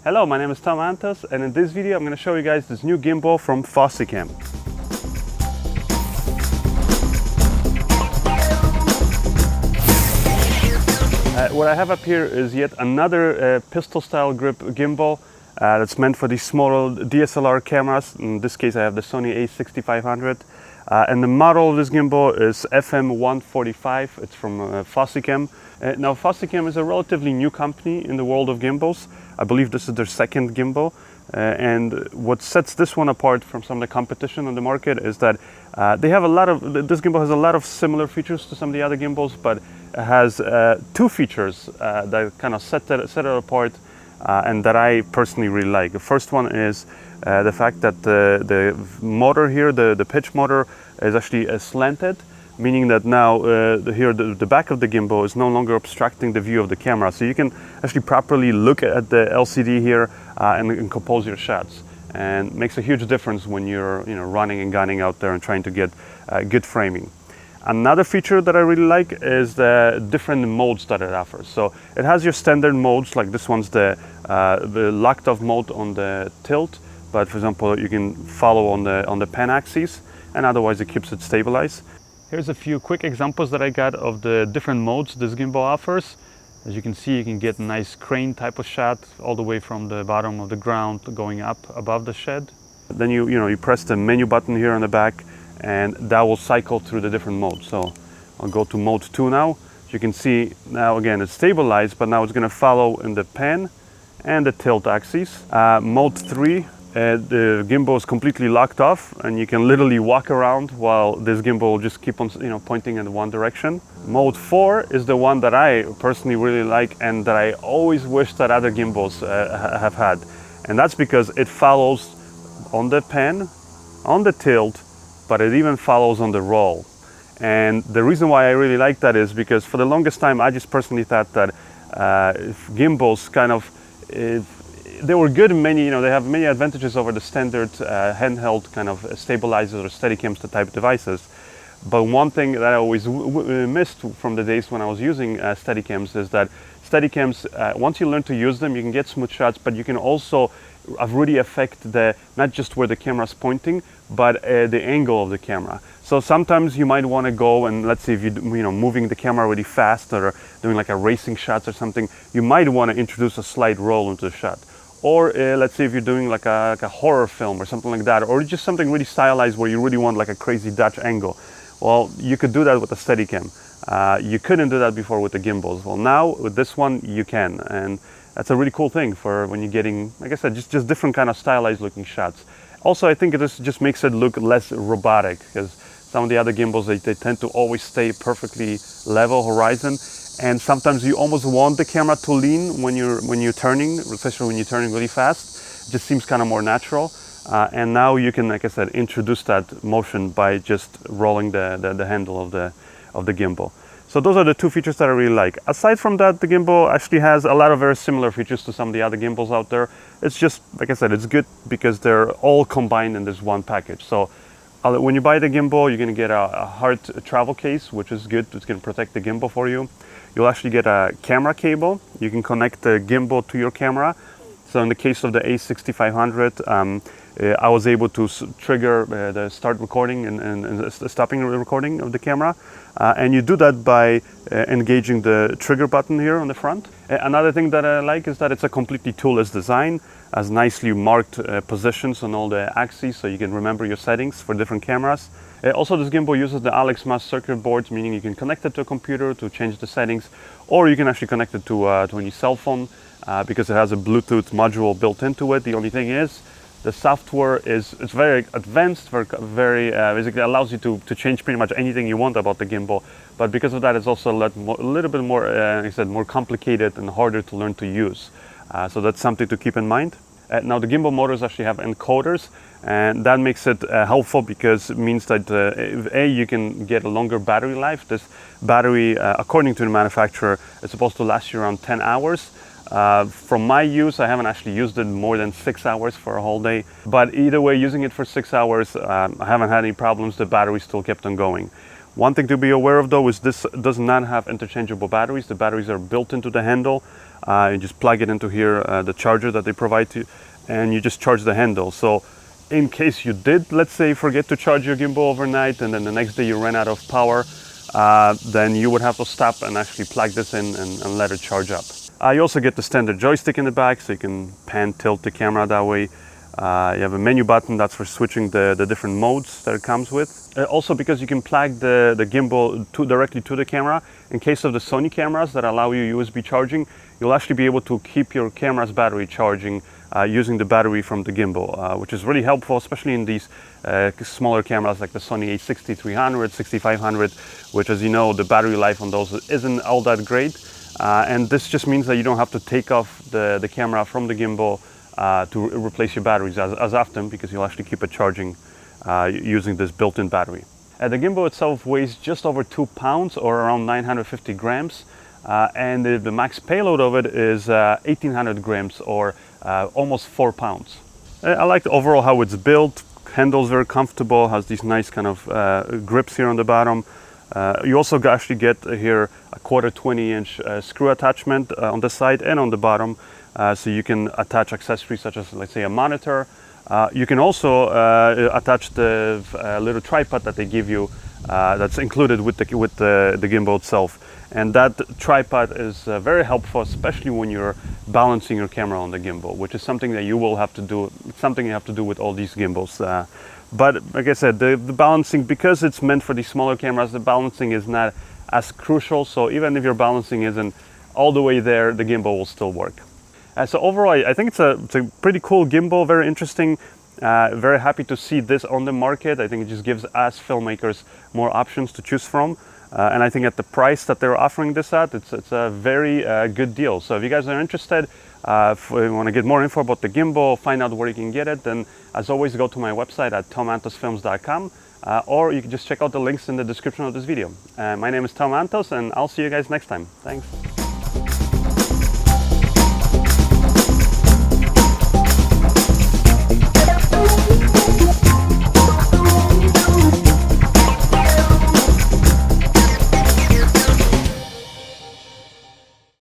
Hello, my name is Antos, and in this video I'm going to show you guys this new gimbal from Fosicam. What I have up here is yet another pistol style grip gimbal that's meant for these smaller DSLR cameras. In this case I have the Sony a6500. And the model of this gimbal is FM1-45. It's from Fosicam. Now Fosicam is a relatively new company in the world of gimbals. I believe this is their second gimbal. And what sets this one apart from some of the competition on the market is that this gimbal has a lot of similar features to some of the other gimbals, but it has two features that kind of set it apart and that I personally really like. The first one is the fact that the motor here, the pitch motor, is actually slanted, meaning that now the back of the gimbal is no longer obstructing the view of the camera. So you can actually properly look at the LCD here and compose your shots. And it makes a huge difference when you're running and gunning out there and trying to get good framing. Another feature that I really like is the different modes that it offers. So it has your standard modes, like this one's the locked off mode on the tilt, but for example you can follow on the pen axis, and otherwise it keeps it stabilized. Here's a few quick examples that I got of the different modes this gimbal offers. As you can see, you can get a nice crane type of shot all the way from the bottom of the ground going up above the shed. Then you press the menu button here on the back, and that will cycle through the different modes. So I'll go to mode 2 now. As you can see now, again, it's stabilized, but now it's going to follow in the pen and the tilt axis. Mode 3, the gimbal is completely locked off, and you can literally walk around while this gimbal will just keep on pointing in one direction. Mode 4 is the one that I personally really like and that I always wish that other gimbals have had. And that's because it follows on the pen, on the tilt, but it even follows on the roll. And the reason why I really like that is because for the longest time I just personally thought that gimbals they were good in many, they have many advantages over the standard handheld kind of stabilizers or Steadicams type devices. But one thing that I always missed from the days when I was using Steadicams is that Steadicams, once you learn to use them, you can get smooth shots, but you can also really affect not just where the camera is pointing, but the angle of the camera. So sometimes you might want to go and, let's say if you're moving the camera really fast or doing like a racing shots or something, you might want to introduce a slight roll into the shot. Or let's say if you're doing like a horror film or something like that, or just something really stylized where you really want like a crazy Dutch angle. Well, you could do that with a Steadicam. You couldn't do that before with the gimbals. Well, now with this one you can, and that's a really cool thing for when you're getting, like I said, just different kind of stylized looking shots. Also, I think this just makes it look less robotic, because some of the other gimbals, they tend to always stay perfectly level horizon, and sometimes you almost want the camera to lean when you're turning, especially when you're turning really fast. It just seems kind of more natural. And now you can, like I said, introduce that motion by just rolling the handle of the gimbal. So those are the two features that I really like. Aside from that, the gimbal actually has a lot of very similar features to some of the other gimbals out there. It's just, like I said, it's good because they're all combined in this one package. So when you buy the gimbal, you're going to get a hard travel case, which is good. It's going to protect the gimbal for you. You'll actually get a camera cable. You can connect the gimbal to your camera. So in the case of the a6500, I was able to trigger the start recording and stopping recording of the camera. And you do that by engaging the trigger button here on the front. Another thing that I like is that it's a completely toolless design, has nicely marked positions on all the axes, so you can remember your settings for different cameras. Also, this gimbal uses the Alex circuit boards, meaning you can connect it to a computer to change the settings, or you can actually connect it to any cell phone because it has a Bluetooth module built into it. The only thing is, the software it's very advanced, very basically allows you to change pretty much anything you want about the gimbal. But because of that, it's also a little bit more, like I said, more complicated and harder to learn to use. So that's something to keep in mind. Now the gimbal motors actually have encoders, and that makes it helpful because it means that you can get a longer battery life. This battery, according to the manufacturer, is supposed to last you around 10 hours. From my use, I haven't actually used it more than 6 hours for a whole day. But either way, using it for 6 hours, I haven't had any problems. The battery still kept on going. One thing to be aware of though is this does not have interchangeable batteries. The batteries are built into the handle. You just plug it into here, the charger that they provide to you, and you just charge the handle. So in case you did, let's say, forget to charge your gimbal overnight and then the next day you ran out of power, then you would have to stop and actually plug this in and let it charge up. You also get the standard joystick in the back, so you can pan, tilt the camera that way. You have a menu button that's for switching the different modes that it comes with. Also, because you can plug the gimbal directly to the camera, in case of the Sony cameras that allow you USB charging, you'll actually be able to keep your camera's battery charging using the battery from the gimbal, which is really helpful, especially in these smaller cameras like the Sony a6300, 6500, which, as you know, the battery life on those isn't all that great. And this just means that you don't have to take off the camera from the gimbal to replace your batteries as often, because you'll actually keep it charging using this built-in battery. The gimbal itself weighs just over 2 pounds, or around 950 grams. And the max payload of it is 1800 grams, or almost 4 pounds. I like overall how it's built. Handle's very comfortable, has these nice kind of grips here on the bottom. You also actually get here a 1/4 20-inch screw attachment on the side and on the bottom, so you can attach accessories such as, let's say, a monitor. You can also attach the little tripod that they give you that's included with the gimbal itself. And that tripod is very helpful, especially when you're balancing your camera on the gimbal, which is something that you will have to do. It's something you have to do with all these gimbals. But like I said, the balancing, because it's meant for these smaller cameras, the balancing is not as crucial. So even if your balancing isn't all the way there, the gimbal will still work. So overall, I think it's a pretty cool gimbal, very interesting. Very happy to see this on the market. I think it just gives us filmmakers more options to choose from. And I think at the price that they're offering this at, it's a very good deal. So if you guys are interested, if you want to get more info about the gimbal, find out where you can get it, then as always, go to my website at tomantosfilms.com, or you can just check out the links in the description of this video. My name is Tom Antos, and I'll see you guys next time. Thanks.